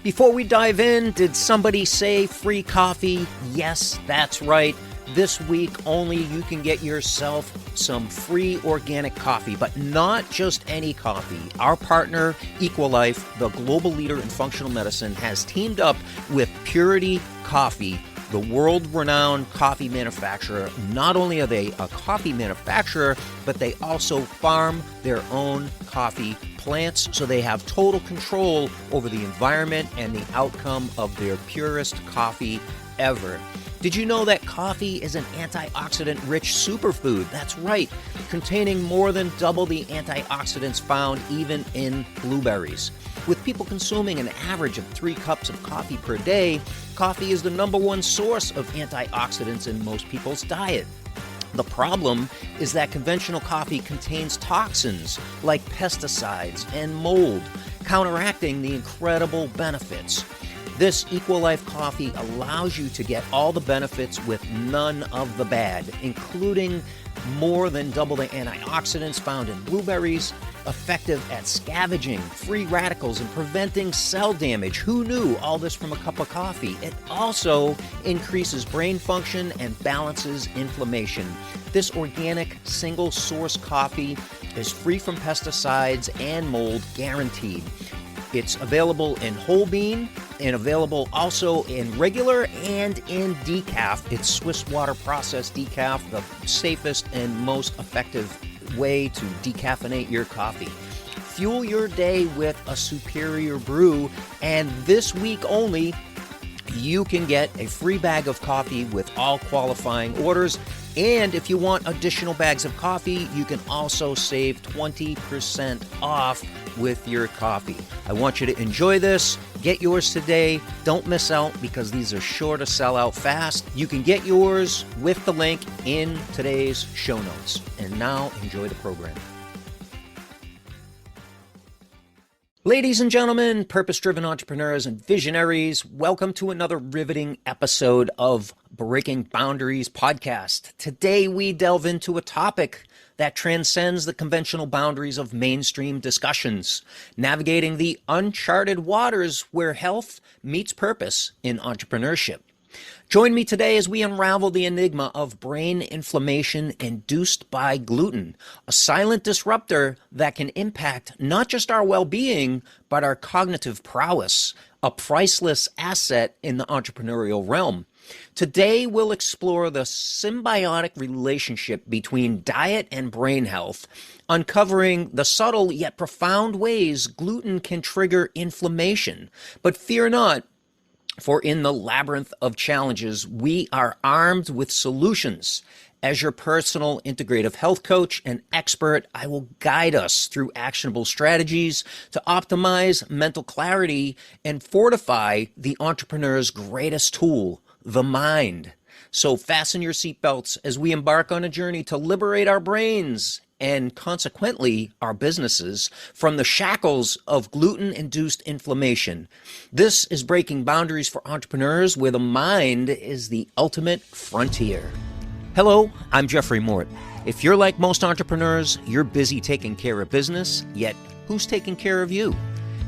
Before we dive in, did somebody say free coffee? Yes, that's right. This week only you can get yourself some free organic coffee, but not just any coffee. Our partner, Equilife, the global leader in functional medicine, has teamed up with Purity Coffee, the world-renowned coffee manufacturer. Not only are they a coffee manufacturer, but they also farm their own coffee plants, so they have total control over the environment and the outcome of their purest coffee ever. Did you know that coffee is an antioxidant-rich superfood? That's right, containing more than double the antioxidants found even in blueberries. With people consuming an average of 3 cups of coffee per day, coffee is the number one source of antioxidants in most people's diet. The problem is that conventional coffee contains toxins like pesticides and mold, counteracting the incredible benefits. This Equilife coffee allows you to get all the benefits with none of the bad, including more than double the antioxidants found in blueberries, effective at scavenging free radicals and preventing cell damage. Who knew? All this from a cup of coffee. It also increases brain function and balances inflammation. This organic single-source coffee is free from pesticides and mold, guaranteed. It's available in whole bean and available also in regular and in decaf. It's Swiss water processed decaf, the safest and most effective way to decaffeinate your coffee. Fuel your day with a superior brew, and this week only, you can get a free bag of coffee with all qualifying orders. And if you want additional bags of coffee, you can also save 20% off with your coffee. I want you to enjoy this. Get yours today. Don't miss out because these are sure to sell out fast. You can get yours with the link in today's show notes. And now enjoy the program. Ladies and gentlemen, purpose-driven entrepreneurs and visionaries, welcome to another riveting episode of Breaking Boundaries podcast. Today we delve into a topic that transcends the conventional boundaries of mainstream discussions, navigating the uncharted waters where health meets purpose in entrepreneurship. Join me today as we unravel the enigma of brain inflammation induced by gluten, a silent disruptor that can impact not just our well-being, but our cognitive prowess, a priceless asset in the entrepreneurial realm. Today, we'll explore the symbiotic relationship between diet and brain health, uncovering the subtle yet profound ways gluten can trigger inflammation. But fear not, for in the labyrinth of challenges, we are armed with solutions. As your personal integrative health coach and expert, I will guide us through actionable strategies to optimize mental clarity and fortify the entrepreneur's greatest tool, the mind. So fasten your seatbelts as we embark on a journey to liberate our brains and consequently our businesses from the shackles of gluten-induced inflammation. This is Breaking Boundaries for Entrepreneurs, where the mind is the ultimate frontier. Hello, I'm Jeffrey Mort. If you're like most entrepreneurs, you're busy taking care of business, yet who's taking care of you?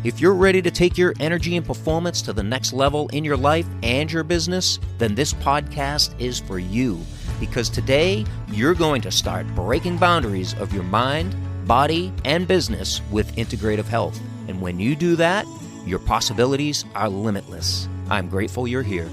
If you're ready to take your energy and performance to the next level in your life and your business, then this podcast is for you. Because today, you're going to start breaking boundaries of your mind, body, and business with integrative health. And when you do that, your possibilities are limitless. I'm grateful you're here.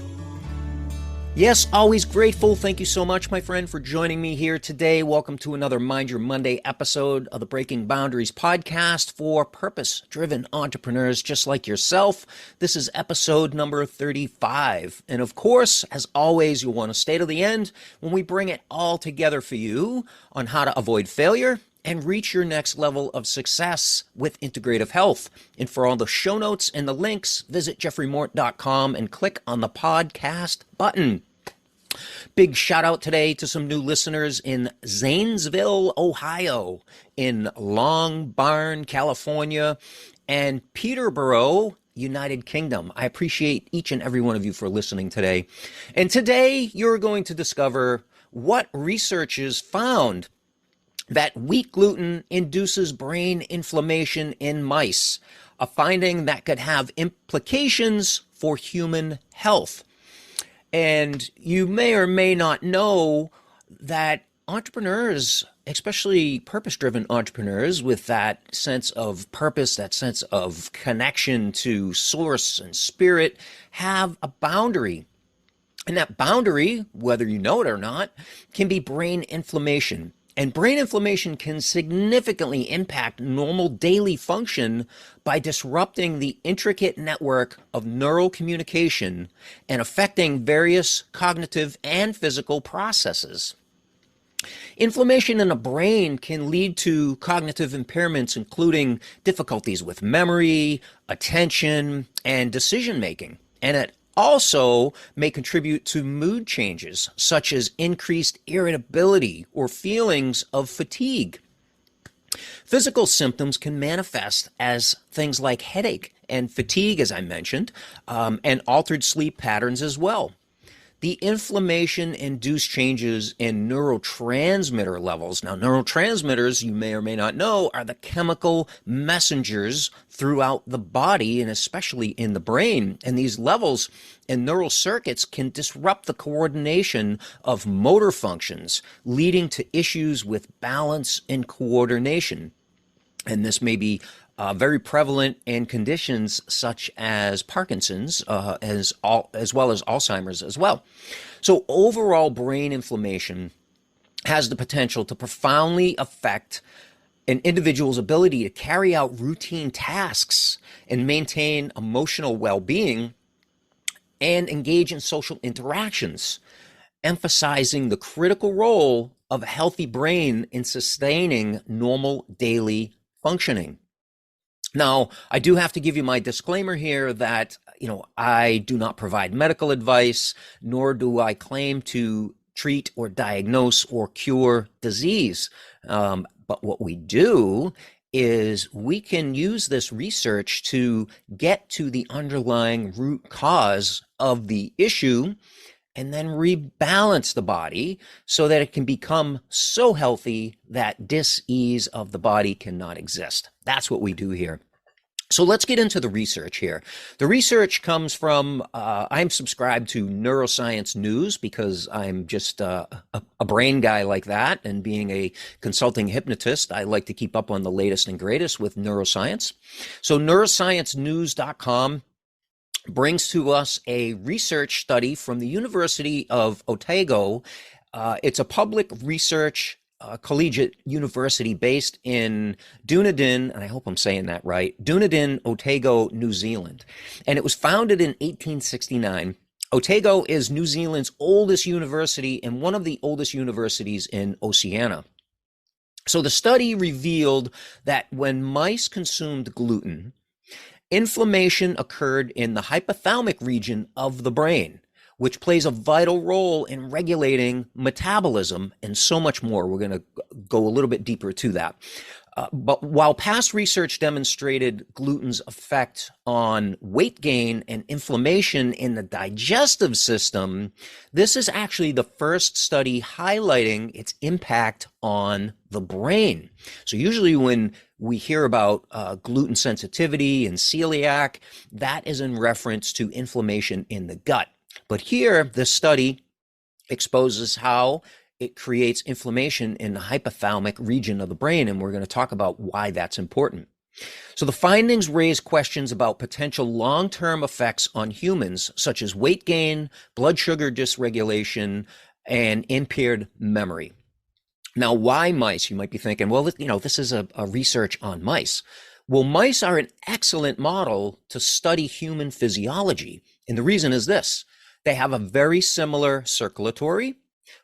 Yes, always grateful. Thank you so much, my friend, for joining me here today. Welcome to another Mind Your Monday episode of the Breaking Boundaries podcast for purpose-driven entrepreneurs just like yourself. This is episode number 35. And of course, as always, you'll want to stay to the end when we bring it all together for you on how to avoid failure and reach your next level of success with integrative health. And for all the show notes and the links, visit jeffreymort.com and click on the podcast button. Big shout out today to some new listeners in Zanesville, Ohio, in Long Barn, California, and Peterborough, United Kingdom. I appreciate each and every one of you for listening today. And today you're going to discover what researchers found that wheat gluten induces brain inflammation in mice, a finding that could have implications for human health. And you may or may not know that entrepreneurs, especially purpose driven entrepreneurs with that sense of purpose, that sense of connection to source and spirit, have a boundary. And that boundary, whether you know it or not, can be brain inflammation. And brain inflammation can significantly impact normal daily function by disrupting the intricate network of neural communication and affecting various cognitive and physical processes. Inflammation in the brain can lead to cognitive impairments, including difficulties with memory, attention, and decision making. And it also may contribute to mood changes, such as increased irritability or feelings of fatigue. Physical symptoms can manifest as things like headache and fatigue, as I mentioned, and altered sleep patterns as well. The inflammation-induced changes in neurotransmitter levels. Now, neurotransmitters, you may or may not know, are the chemical messengers throughout the body and especially in the brain. And these levels in neural circuits can disrupt the coordination of motor functions, leading to issues with balance and coordination. And this may be very prevalent in conditions such as Parkinson's, as well as Alzheimer's as well. So overall brain inflammation has the potential to profoundly affect an individual's ability to carry out routine tasks and maintain emotional well-being and engage in social interactions, emphasizing the critical role of a healthy brain in sustaining normal daily functioning. Now, I do have to give you my disclaimer here that, I do not provide medical advice, nor do I claim to treat or diagnose or cure disease. But what we do is we can use this research to get to the underlying root cause of the issue and then rebalance the body so that it can become so healthy that dis-ease of the body cannot exist. That's what we do here. So let's get into the research here. The research comes from, I'm subscribed to Neuroscience News because I'm just a brain guy like that. And being a consulting hypnotist, I like to keep up on the latest and greatest with neuroscience. So neurosciencenews.com brings to us a research study from the University of Otago. It's a public research collegiate university based in Dunedin, and I hope I'm saying that right, Dunedin, Otago, New Zealand. And it was founded in 1869. Otago is New Zealand's oldest university and one of the oldest universities in Oceania. So the study revealed that when mice consumed gluten, inflammation occurred in the hypothalamic region of the brain, which plays a vital role in regulating metabolism and so much more. We're going to go a little bit deeper to that. But while past research demonstrated gluten's effect on weight gain and inflammation in the digestive system, this is actually the first study highlighting its impact on the brain. So usually when we hear about gluten sensitivity and celiac, that is in reference to inflammation in the gut. But here, this study exposes how it creates inflammation in the hypothalamic region of the brain, and we're going to talk about why that's important. So the findings raise questions about potential long-term effects on humans, such as weight gain, blood sugar dysregulation, and impaired memory. Now, why mice? You might be thinking, well, this is a research on mice. Well, mice are an excellent model to study human physiology, and the reason is this. They have a very similar circulatory,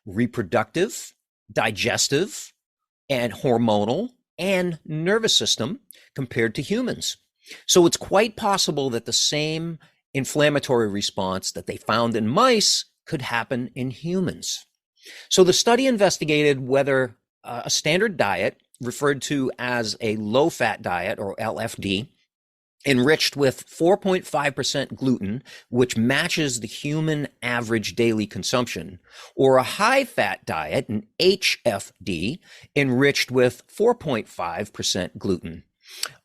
reproductive, digestive, and hormonal and nervous system compared to humans. So it's quite possible that the same inflammatory response that they found in mice could happen in humans. So the study investigated whether a standard diet, referred to as a low-fat diet or LFD, enriched with 4.5% gluten, which matches the human average daily consumption, or a high-fat diet, an HFD, enriched with 4.5% gluten,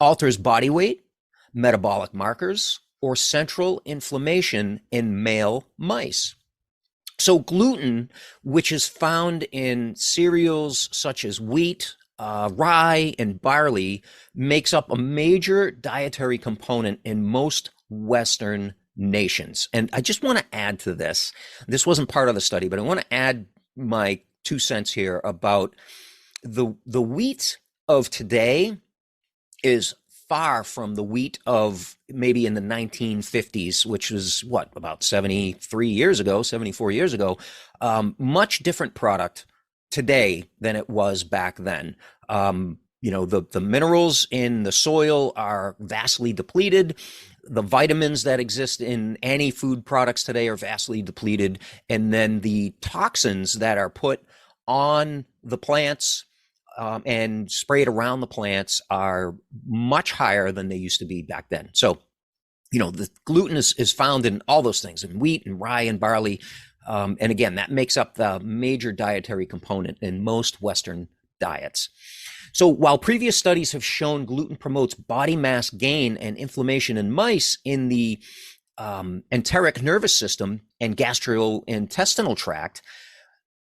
alters body weight, metabolic markers, or central inflammation in male mice. So gluten, which is found in cereals such as wheat, rye, and barley, makes up a major dietary component in most Western nations. And I just want to add to this. This wasn't part of the study, but I want to add my 2 cents here about the wheat of today is far from the wheat of maybe in the 1950s, which was about 73 years ago, 74 years ago. Much different product today than it was back then. The minerals in the soil are vastly depleted. The vitamins that exist in any food products today are vastly depleted. And then the toxins that are put on the plants and sprayed around the plants are much higher than they used to be back then. So, the gluten is found in all those things, in wheat and rye and barley. And again, that makes up the major dietary component in most Western diets. So while previous studies have shown gluten promotes body mass gain and inflammation in mice in the enteric nervous system and gastrointestinal tract,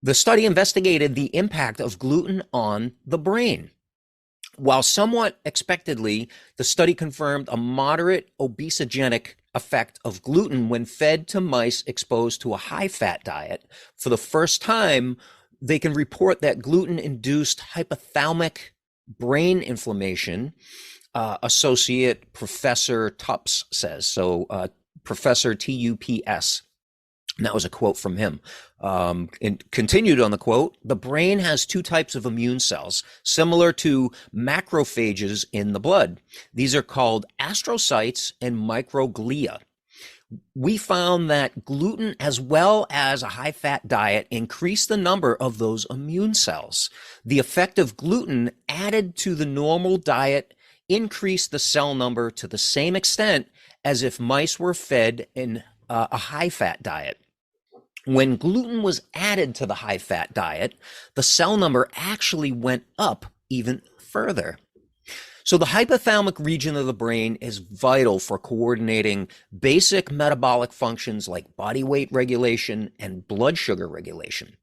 the study investigated the impact of gluten on the brain. While somewhat expectedly, the study confirmed a moderate obesogenic effect of gluten when fed to mice exposed to a high-fat diet. For the first time, they can report that gluten-induced hypothalamic brain inflammation, Associate Professor Tups says. So Professor Tups. And that was a quote from him. And continued on the quote, the brain has two types of immune cells, similar to macrophages in the blood. These are called astrocytes and microglia. We found that gluten, as well as a high-fat diet, increased the number of those immune cells. The effect of gluten added to the normal diet increased the cell number to the same extent as if mice were fed in a high-fat diet. When gluten was added to the high-fat diet, the cell number actually went up even further. So the hypothalamic region of the brain is vital for coordinating basic metabolic functions like body weight regulation and blood sugar regulation.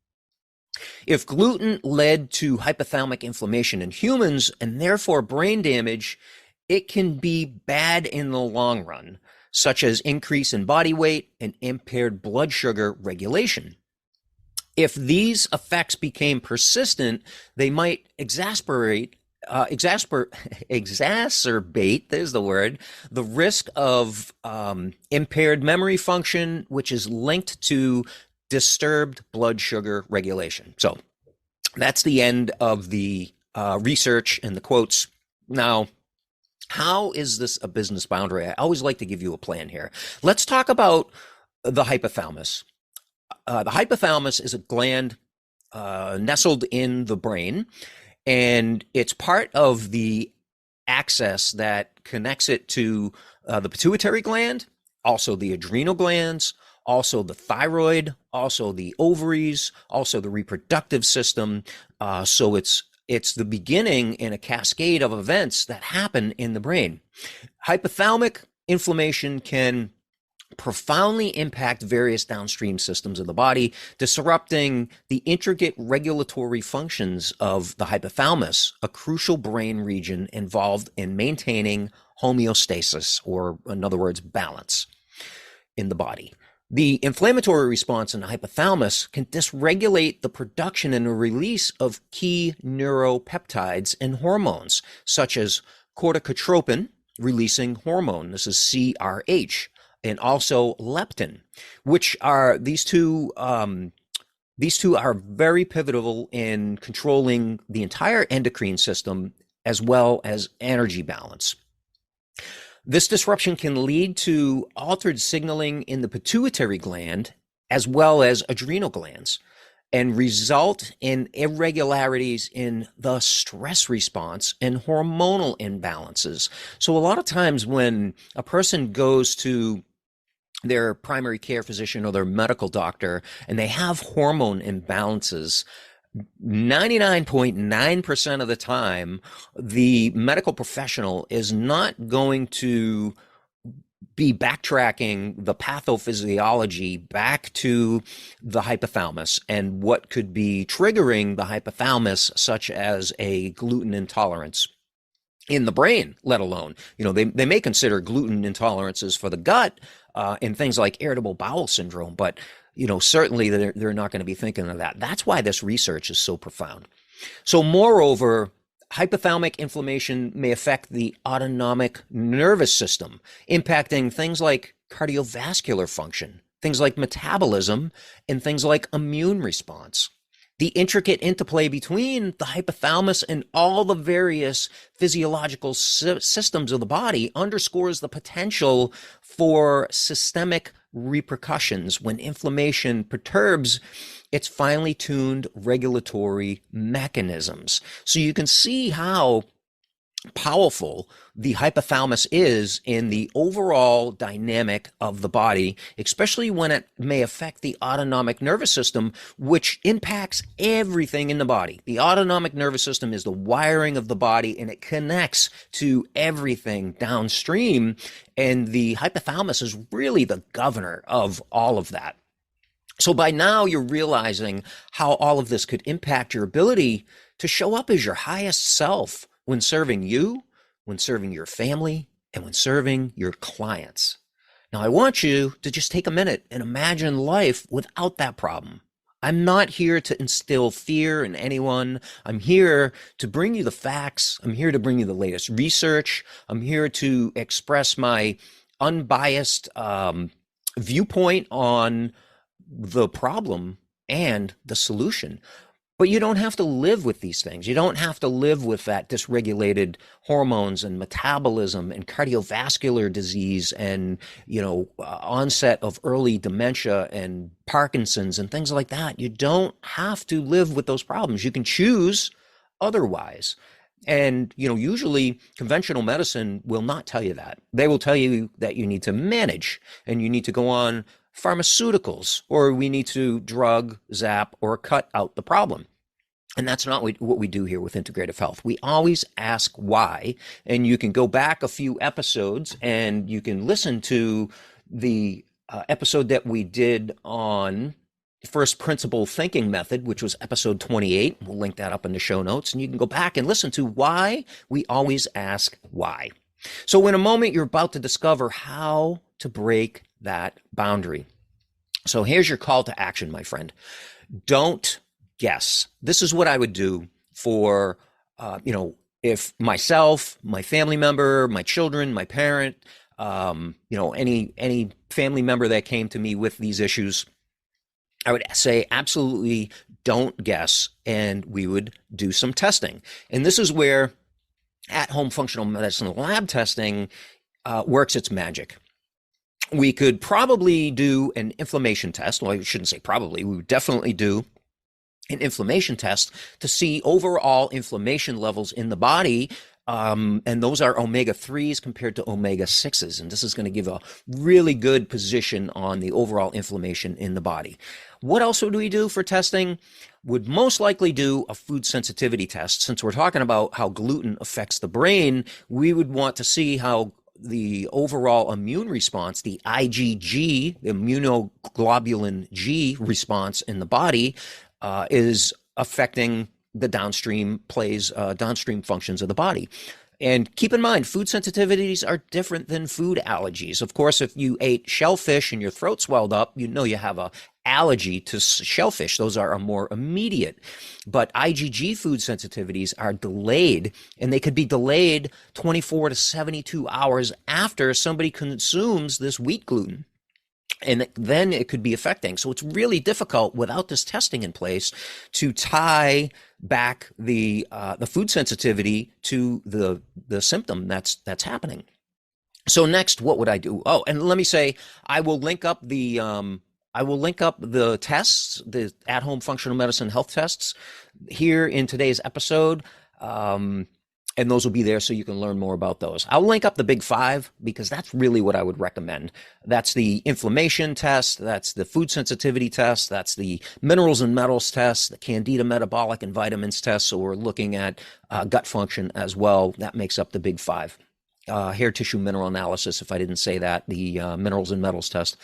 If gluten led to hypothalamic inflammation in humans and therefore brain damage, it can be bad in the long run, such as increase in body weight and impaired blood sugar regulation. If these effects became persistent, they might exacerbate, there's the word, the risk of impaired memory function, which is linked to disturbed blood sugar regulation. So that's the end of the research and the quotes. Now, how is this a business boundary? I always like to give you a plan here. Let's talk about the hypothalamus. The hypothalamus is a gland nestled in the brain, and it's part of the axis that connects it to the pituitary gland, also the adrenal glands, also the thyroid, also the ovaries, also the reproductive system. So it's the beginning in a cascade of events that happen in the brain. Hypothalamic inflammation can profoundly impact various downstream systems of the body, disrupting the intricate regulatory functions of the hypothalamus, a crucial brain region involved in maintaining homeostasis, or in other words, balance in the body. The inflammatory response in the hypothalamus can dysregulate the production and the release of key neuropeptides and hormones, such as corticotropin releasing hormone. This is CRH, and also leptin, which are these two are very pivotal in controlling the entire endocrine system as well as energy balance. This disruption can lead to altered signaling in the pituitary gland as well as adrenal glands. and result in irregularities in the stress response and hormonal imbalances. So a lot of times when a person goes to their primary care physician or their medical doctor and they have hormone imbalances, 99.9% of the time, the medical professional is not going to be backtracking the pathophysiology back to the hypothalamus and what could be triggering the hypothalamus, such as a gluten intolerance in the brain, let alone, they may consider gluten intolerances for the gut and things like irritable bowel syndrome, but certainly they're not going to be thinking of that. That's why this research is so profound. So moreover, hypothalamic inflammation may affect the autonomic nervous system, impacting things like cardiovascular function, things like metabolism, and things like immune response. The intricate interplay between the hypothalamus and all the various physiological systems of the body underscores the potential for systemic repercussions when inflammation perturbs its finely tuned regulatory mechanisms. So you can see how powerful the hypothalamus is in the overall dynamic of the body, especially when it may affect the autonomic nervous system, which impacts everything in the body. The autonomic nervous system is the wiring of the body, and it connects to everything downstream, and the hypothalamus is really the governor of all of that. So by now you're realizing how all of this could impact your ability to show up as your highest self when serving you, when serving your family, and when serving your clients. Now, I want you to just take a minute and imagine life without that problem. I'm not here to instill fear in anyone. I'm here to bring you the facts. I'm here to bring you the latest research. I'm here to express my unbiased viewpoint on the problem and the solution. But you don't have to live with these things. You don't have to live with that dysregulated hormones and metabolism and cardiovascular disease and, onset of early dementia and Parkinson's and things like that. You don't have to live with those problems. You can choose otherwise. And, usually conventional medicine will not tell you that. They will tell you that you need to manage and you need to go on pharmaceuticals, or we need to drug, zap, or cut out the problem. And that's not what we do here with integrative health. We always ask why, and you can go back a few episodes and you can listen to the episode that we did on first principle thinking method, which was episode 28. We'll link that up in the show notes, and you can go back and listen to why we always ask why. So in a moment, you're about to discover how to break that boundary. So here's your call to action, my friend. Don't guess. This is what I would do for, if myself, my family member, my children, my parent, any family member that came to me with these issues, I would say absolutely don't guess, and we would do some testing. And this is where at-home functional medicine lab testing works its magic. We could probably do an inflammation test. Well, I shouldn't say probably. We would definitely do an inflammation test to see overall inflammation levels in the body. And those are omega-3s compared to omega-6s. And this is going to give a really good position on the overall inflammation in the body. What else would we do for testing? Would most likely do a food sensitivity test. Since we're talking about how gluten affects the brain, we would want to see how the overall immune response, the IgG, the immunoglobulin G response in the body, is affecting the downstream functions of the body. And keep in mind, food sensitivities are different than food allergies. Of course, if you ate shellfish and your throat swelled up, you have a allergy to shellfish. Those are more immediate. But IgG food sensitivities are delayed, and they could be delayed 24 to 72 hours after somebody consumes this wheat gluten. And then it could be affecting. So it's really difficult without this testing in place to tie back the food sensitivity to the symptom that's happening. So next, what would I do? Oh, and let me say, I will link up the I will link up the tests, the at-home functional medicine health tests here in today's episode. And those will be there so you can learn more about those. I'll link up the big five because that's really what I would recommend. That's the inflammation test. That's the food sensitivity test. That's the minerals and metals test, the candida metabolic and vitamins test. So we're looking at gut function as well. That makes up the big five. Hair tissue mineral analysis, if I didn't say that, the minerals and metals test.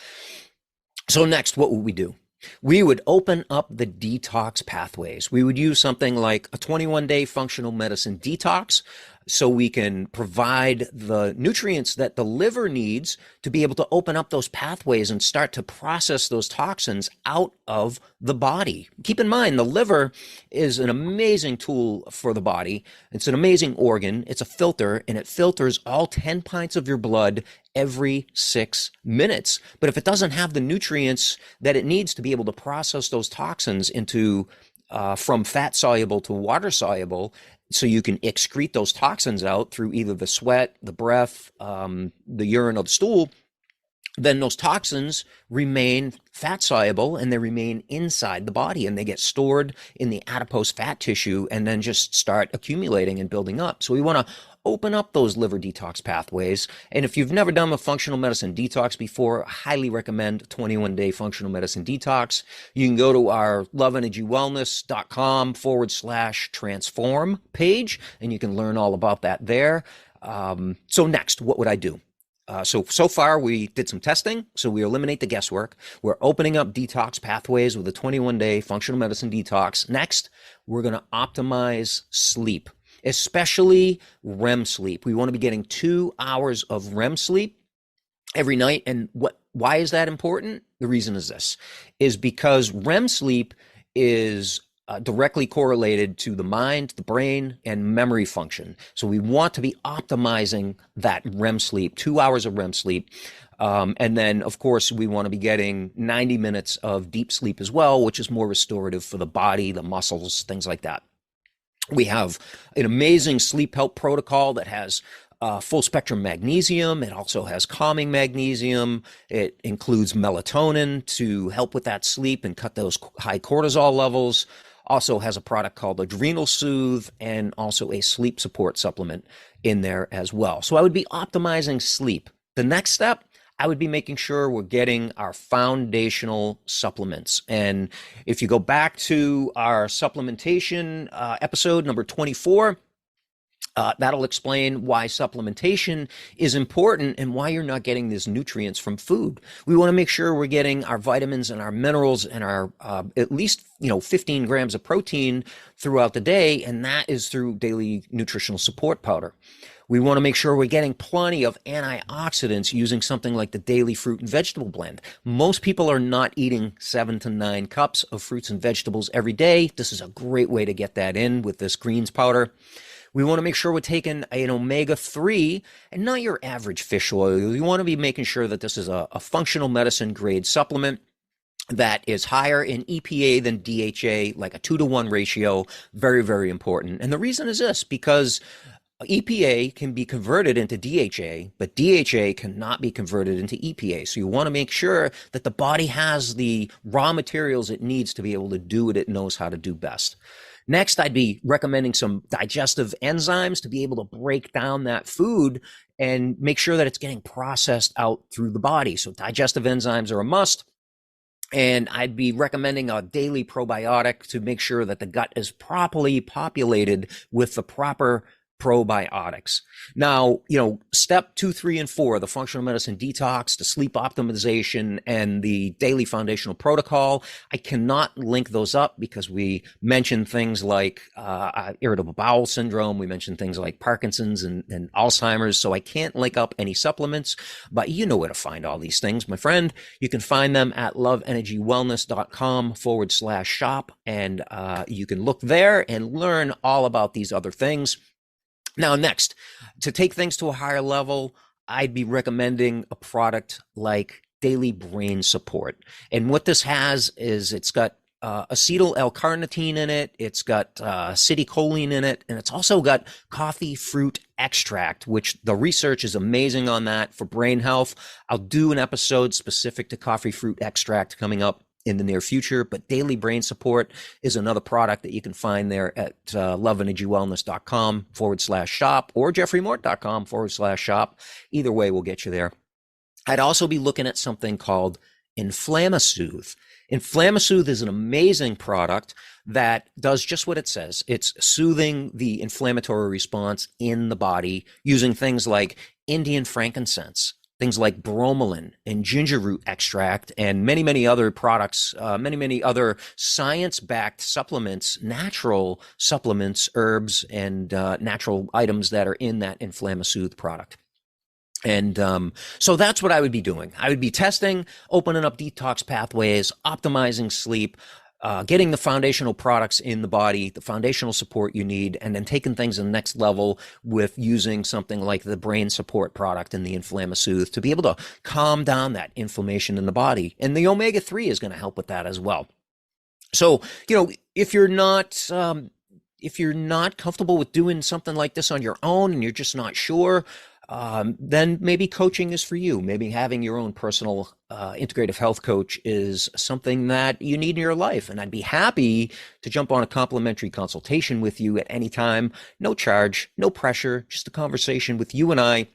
So next, what would we do? We would open up the detox pathways. We would use something like a 21-day functional medicine detox so we can provide the nutrients that the liver needs to be able to open up those pathways and start to process those toxins out of the body. Keep in mind, the liver is an amazing tool for the body. It's an amazing organ. It's a filter, and it filters all 10 pints of your blood every 6 minutes. But if it doesn't have the nutrients that it needs to be able to process those toxins into from fat soluble to water soluble, so you can excrete those toxins out through either the sweat, the breath, the urine, or the stool, then those toxins remain fat soluble and they remain inside the body and they get stored in the adipose fat tissue and then just start accumulating and building up. So we want to open up those liver detox pathways. And if you've never done a functional medicine detox before, I highly recommend 21-day functional medicine detox. You can go to our loveenergywellness.com/transform page and you can learn all about that there. So next, what would I do? So far we did some testing. So we eliminate the guesswork. We're opening up detox pathways with a 21-day functional medicine detox. Next, we're going to optimize sleep, especially REM sleep. We want to be getting 2 hours of REM sleep every night. And why is that important? The reason is this, is because REM sleep is directly correlated to the mind, the brain, and memory function. So we want to be optimizing that REM sleep, 2 hours of REM sleep. And then, of course, we want to be getting 90 minutes of deep sleep as well, which is more restorative for the body, the muscles, things like that. We have an amazing sleep help protocol that has full spectrum magnesium. It also has calming magnesium. It includes melatonin to help with that sleep and cut those high cortisol levels. Also has a product called Adrenal Soothe and also a sleep support supplement in there as well. So I would be optimizing sleep. The next step, I would be making sure we're getting our foundational supplements. And if you go back to our supplementation episode number 24, that'll explain why supplementation is important and why you're not getting these nutrients from food. We want to make sure we're getting our vitamins and our minerals and our at least 15 grams of protein throughout the day, and that is through daily nutritional support powder. We want to make sure we're getting plenty of antioxidants using something like the daily fruit and vegetable blend. Most people are not eating 7 to 9 cups of fruits and vegetables every day. This is a great way to get that in with this greens powder. We want to make sure we're taking an omega-3 and not your average fish oil. We want to be making sure that this is a functional medicine grade supplement that is higher in EPA than DHA, like a 2-to-1 ratio. Very, very important. And the reason is this, because EPA can be converted into DHA, but DHA cannot be converted into EPA. So you want to make sure that the body has the raw materials it needs to be able to do what it knows how to do best. Next, I'd be recommending some digestive enzymes to be able to break down that food and make sure that it's getting processed out through the body. So digestive enzymes are a must. And I'd be recommending a daily probiotic to make sure that the gut is properly populated with the proper probiotics. Now, step 2, 3, and 4, the functional medicine detox, the sleep optimization, and the daily foundational protocol, I cannot link those up because we mentioned things like irritable bowel syndrome. We mentioned things like Parkinson's and Alzheimer's. So I can't link up any supplements, but you know where to find all these things, my friend. You can find them at loveenergywellness.com/shop. And you can look there and learn all about these other things. Now, next, to take things to a higher level, I'd be recommending a product like Daily Brain Support. And what this has is it's got acetyl L-carnitine in it. It's got acetylcholine in it, and it's also got coffee fruit extract, which the research is amazing on that for brain health. I'll do an episode specific to coffee fruit extract coming up in the near future, but Daily Brain Support is another product that you can find there at loveenergywellness.com/shop or jeffreymort.com/shop. Either way will get you there. I'd also be looking at something called Inflamasoothe. Inflamasoothe is an amazing product that does just what it says. It's soothing the inflammatory response in the body using things like Indian frankincense, things like bromelain and ginger root extract, and many, many other products, many other science-backed supplements, natural supplements, herbs, and natural items that are in that Inflamasoothe product. And so that's what I would be doing. I would be testing, opening up detox pathways, optimizing sleep, getting the foundational products in the body, the foundational support you need, and then taking things to the next level with using something like the brain support product and the Inflamasoothe to be able to calm down that inflammation in the body. And the omega-3 is going to help with that as well. So, if you're not comfortable with doing something like this on your own and you're just not sure, then maybe coaching is for you. Maybe having your own personal integrative health coach is something that you need in your life. And I'd be happy to jump on a complimentary consultation with you at any time. No charge, no pressure, just a conversation with you and I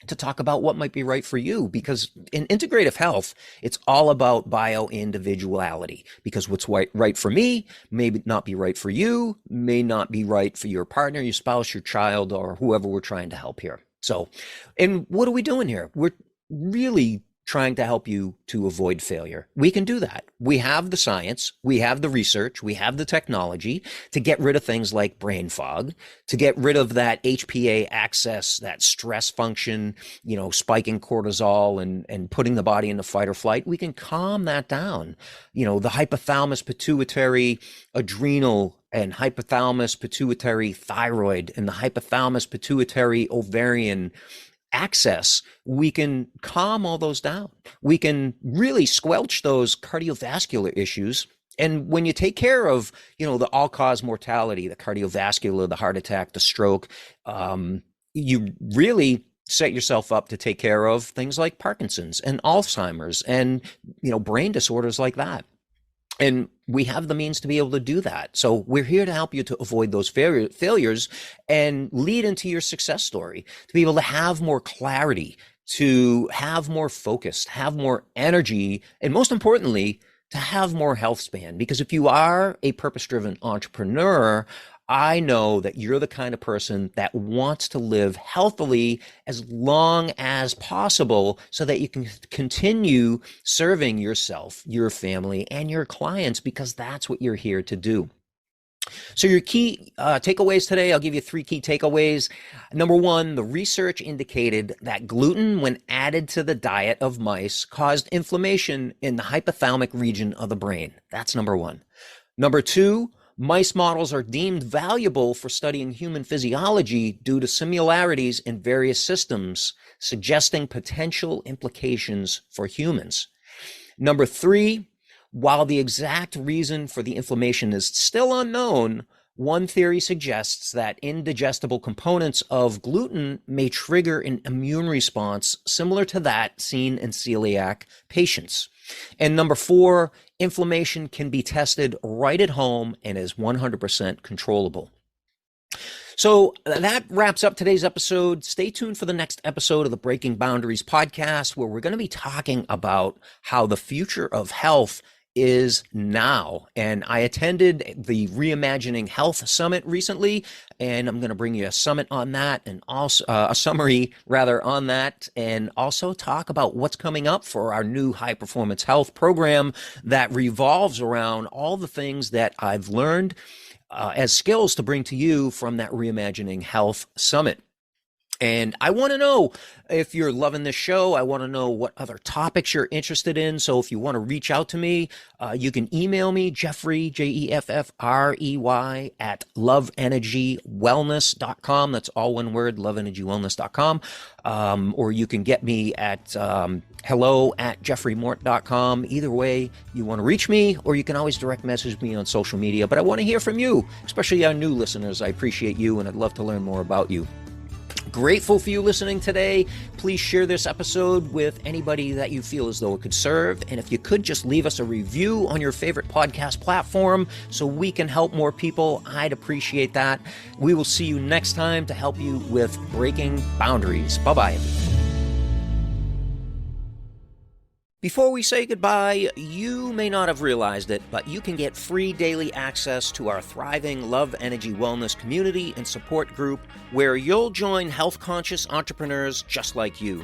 to talk about what might be right for you. Because in integrative health, it's all about bio-individuality. Because what's right for me may not be right for you, may not be right for your partner, your spouse, your child, or whoever we're trying to help here. So, and what are we doing here? We're really trying to help you to avoid failure. We can do that. We have the science, we have the research, we have the technology to get rid of things like brain fog, to get rid of that HPA axis, that stress function, spiking cortisol and putting the body into fight or flight. We can calm that down. The hypothalamus, pituitary, adrenal, and hypothalamus, pituitary, thyroid, and the hypothalamus, pituitary, ovarian axis, we can calm all those down. We can really squelch those cardiovascular issues. And when you take care of, the all-cause mortality, the cardiovascular, the heart attack, the stroke, you really set yourself up to take care of things like Parkinson's and Alzheimer's and, brain disorders like that. And we have the means to be able to do that. So we're here to help you to avoid those failures and lead into your success story, to be able to have more clarity, to have more focus, have more energy, and most importantly, to have more health span. Because if you are a purpose-driven entrepreneur, I know that you're the kind of person that wants to live healthily as long as possible so that you can continue serving yourself, your family, and your clients, because that's what you're here to do. So your key takeaways today, I'll give you 3 key takeaways. Number 1, the research indicated that gluten, when added to the diet of mice, caused inflammation in the hypothalamic region of the brain. That's number 1. Number 2, mice models are deemed valuable for studying human physiology due to similarities in various systems, suggesting potential implications for humans. Number 3, while the exact reason for the inflammation is still unknown, one theory suggests that indigestible components of gluten may trigger an immune response similar to that seen in celiac patients. And number 4, inflammation can be tested right at home and is 100% controllable. So that wraps up today's episode. Stay tuned for the next episode of the Breaking Boundaries podcast, where we're going to be talking about how the future of health is now. And I attended the Reimagining Health Summit recently, and I'm going to bring you a summit on that, and also a summary rather on that, and also talk about what's coming up for our new high performance health program that revolves around all the things that I've learned as skills to bring to you from that Reimagining Health Summit. And I want to know if you're loving this show. I want to know what other topics you're interested in. So if you want to reach out to me, you can email me, Jeffrey, Jeffrey, at loveenergywellness.com. That's all one word, loveenergywellness.com. Or you can get me at hello@jeffreymort.com. Either way, you want to reach me, or you can always direct message me on social media. But I want to hear from you, especially our new listeners. I appreciate you, and I'd love to learn more about you. Grateful for you listening today. Please share this episode with anybody that you feel as though it could serve. And if you could just leave us a review on your favorite podcast platform so we can help more people, I'd appreciate that. We will see you next time to help you with breaking boundaries. Bye-bye. Before we say goodbye, you may not have realized it, but you can get free daily access to our thriving Love Energy Wellness community and support group where you'll join health-conscious entrepreneurs just like you.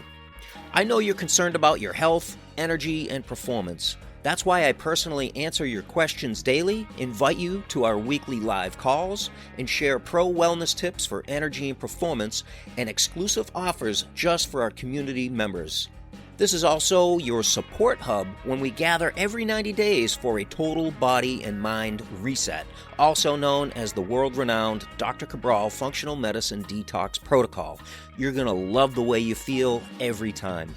I know you're concerned about your health, energy, and performance. That's why I personally answer your questions daily, invite you to our weekly live calls, and share pro-wellness tips for energy and performance and exclusive offers just for our community members. This is also your support hub when we gather every 90 days for a total body and mind reset, also known as the world-renowned Dr. Cabral Functional Medicine Detox Protocol. You're going to love the way you feel every time.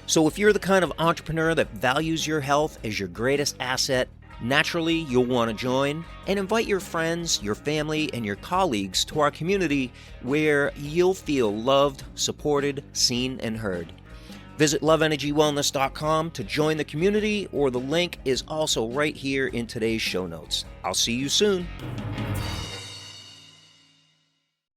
So if you're the kind of entrepreneur that values your health as your greatest asset, naturally you'll want to join and invite your friends, your family, and your colleagues to our community where you'll feel loved, supported, seen, and heard. Visit loveenergywellness.com to join the community, or the link is also right here in today's show notes. I'll see you soon.